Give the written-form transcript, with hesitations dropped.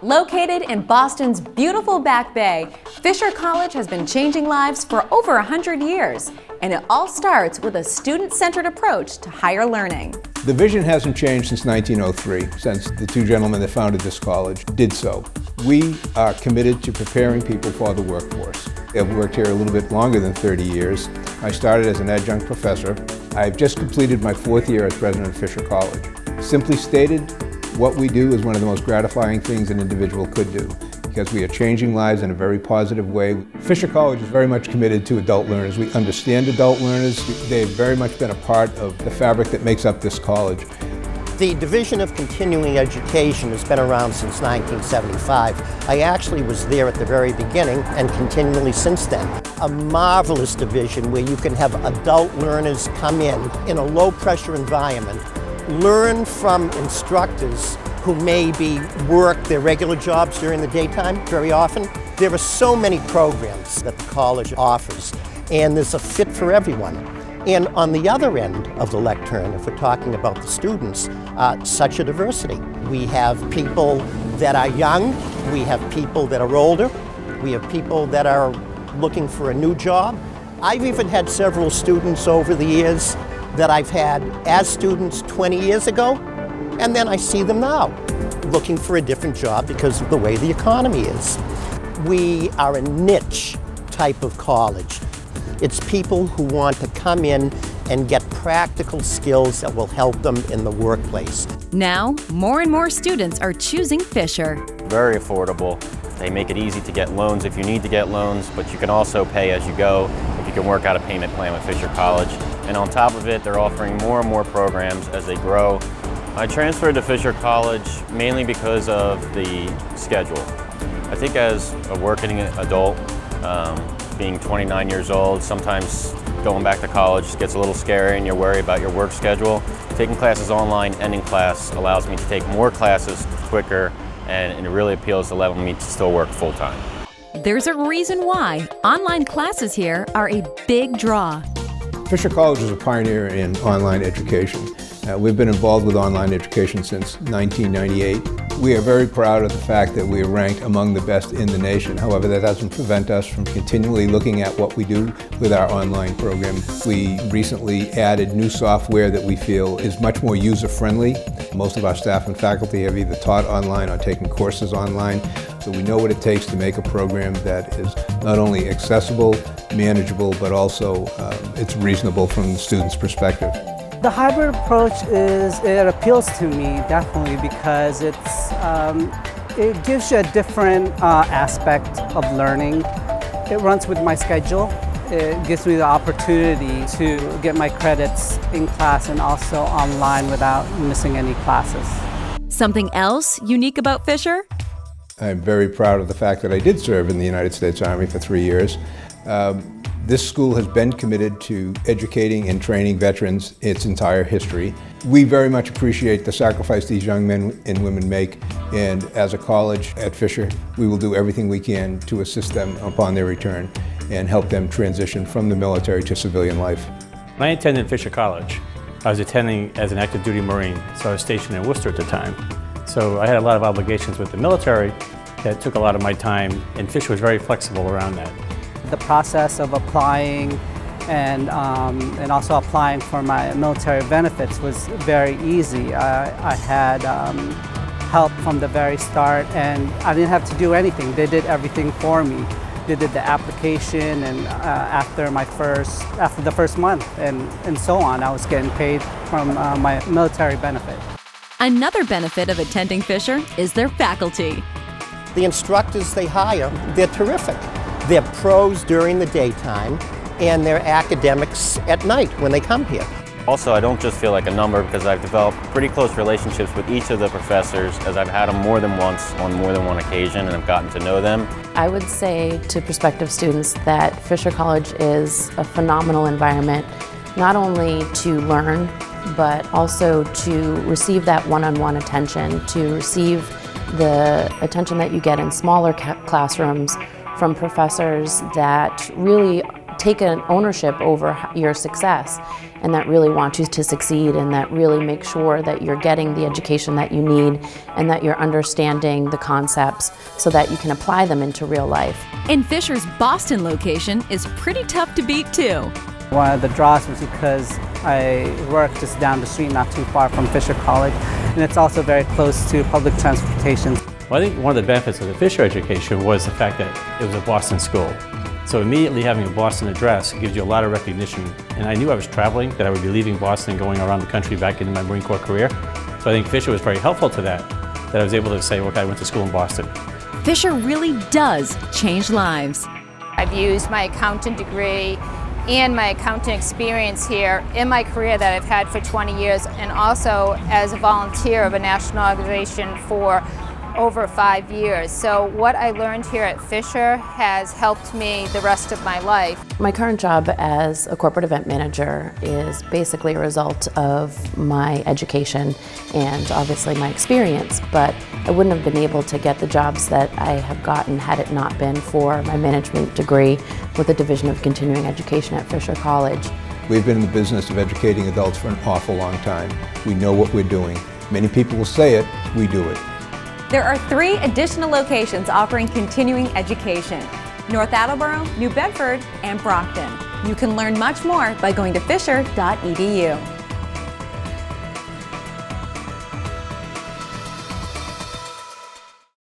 Located in Boston's beautiful Back Bay, Fisher College has been changing lives for over 100 years, and it all starts with a student-centered approach to higher learning. The vision hasn't changed since 1903, since the two gentlemen that founded this college did so. We are committed to preparing people for the workforce. I've worked here a little bit longer than 30 years. I started as an adjunct professor. I've just completed my 4th year as president of Fisher College. Simply stated, what we do is one of the most gratifying things an individual could do, because we are changing lives in a very positive way. Fisher College is very much committed to adult learners. We understand adult learners. They've very much been a part of the fabric that makes up this college. The Division of Continuing Education has been around since 1975. I actually was there at the very beginning and continually since then. A marvelous division where you can have adult learners come in a low-pressure environment, learn from instructors who maybe work their regular jobs during the daytime very often. There are so many programs that the college offers, and there's a fit for everyone. And on the other end of the lectern, if we're talking about the students, such a diversity. We have people that are young, we have people that are older, we have people that are looking for a new job. I've even had several students over the years that I've had as students 20 years ago, and then I see them now looking for a different job because of the way the economy is. We are a niche type of college. It's people who want to come in and get practical skills that will help them in the workplace. Now, more and more students are choosing Fisher. Very affordable. They make it easy to get loans if you need to get loans, but you can also pay as you go if you can work out a payment plan with Fisher College. And on top of it, they're offering more and more programs as they grow. I transferred to Fisher College mainly because of the schedule. I think as a working adult, being 29 years old, sometimes going back to college gets a little scary and you're worried about your work schedule. Taking classes online, ending class, allows me to take more classes quicker, and it really appeals to level me to still work full-time. There's a reason why online classes here are a big draw. Fisher College is a pioneer in online education. We've been involved with online education since 1998. We are very proud of the fact that we are ranked among the best in the nation. However, that doesn't prevent us from continually looking at what we do with our online program. We recently added new software that we feel is much more user-friendly. Most of our staff and faculty have either taught online or taken courses online, so we know what it takes to make a program that is not only accessible, manageable, but also it's reasonable from the student's perspective. The hybrid approach it appeals to me definitely because it gives you a different aspect of learning. It runs with my schedule. It gives me the opportunity to get my credits in class and also online without missing any classes. Something else unique about Fisher? I'm very proud of the fact that I did serve in the United States Army for 3 years. This school has been committed to educating and training veterans its entire history. We very much appreciate the sacrifice these young men and women make, and as a college at Fisher, we will do everything we can to assist them upon their return and help them transition from the military to civilian life. When I attended Fisher College, I was attending as an active duty Marine, so I was stationed in Worcester at the time. So I had a lot of obligations with the military that took a lot of my time, and Fisher was very flexible around that. The process of applying and also applying for my military benefits was very easy. I had help from the very start, and I didn't have to do anything. They did everything for me. They did the application, and after the first month and so on, I was getting paid from my military benefit. Another benefit of attending Fisher is their faculty. The instructors they hire, they're terrific. They're pros during the daytime, and they're academics at night when they come here. Also, I don't just feel like a number because I've developed pretty close relationships with each of the professors, as I've had them more than once on more than one occasion, and I've gotten to know them. I would say to prospective students that Fisher College is a phenomenal environment, not only to learn, but also to receive that one-on-one attention, to receive the attention that you get in smaller classrooms from professors that really take an ownership over your success and that really want you to succeed and that really make sure that you're getting the education that you need and that you're understanding the concepts so that you can apply them into real life. And Fisher's Boston location is pretty tough to beat too. One of the draws was because I work just down the street, not too far from Fisher College, and it's also very close to public transportation. Well, I think one of the benefits of the Fisher education was the fact that it was a Boston school. So immediately having a Boston address gives you a lot of recognition. And I knew I was traveling, that I would be leaving Boston and going around the country back into my Marine Corps career. So I think Fisher was very helpful to that I was able to say, okay, I went to school in Boston. Fisher really does change lives. I've used my accountant degree and my accounting experience here in my career that I've had for 20 years and also as a volunteer of a national organization for over 5 years. So what I learned here at Fisher has helped me the rest of my life. My current job as a corporate event manager is basically a result of my education and obviously my experience, but I wouldn't have been able to get the jobs that I have gotten had it not been for my management degree with the Division of Continuing Education at Fisher College. We've been in the business of educating adults for an awful long time. We know what we're doing. Many people will say it, we do it. There are 3 additional locations offering continuing education: North Attleboro, New Bedford, and Brockton. You can learn much more by going to fisher.edu.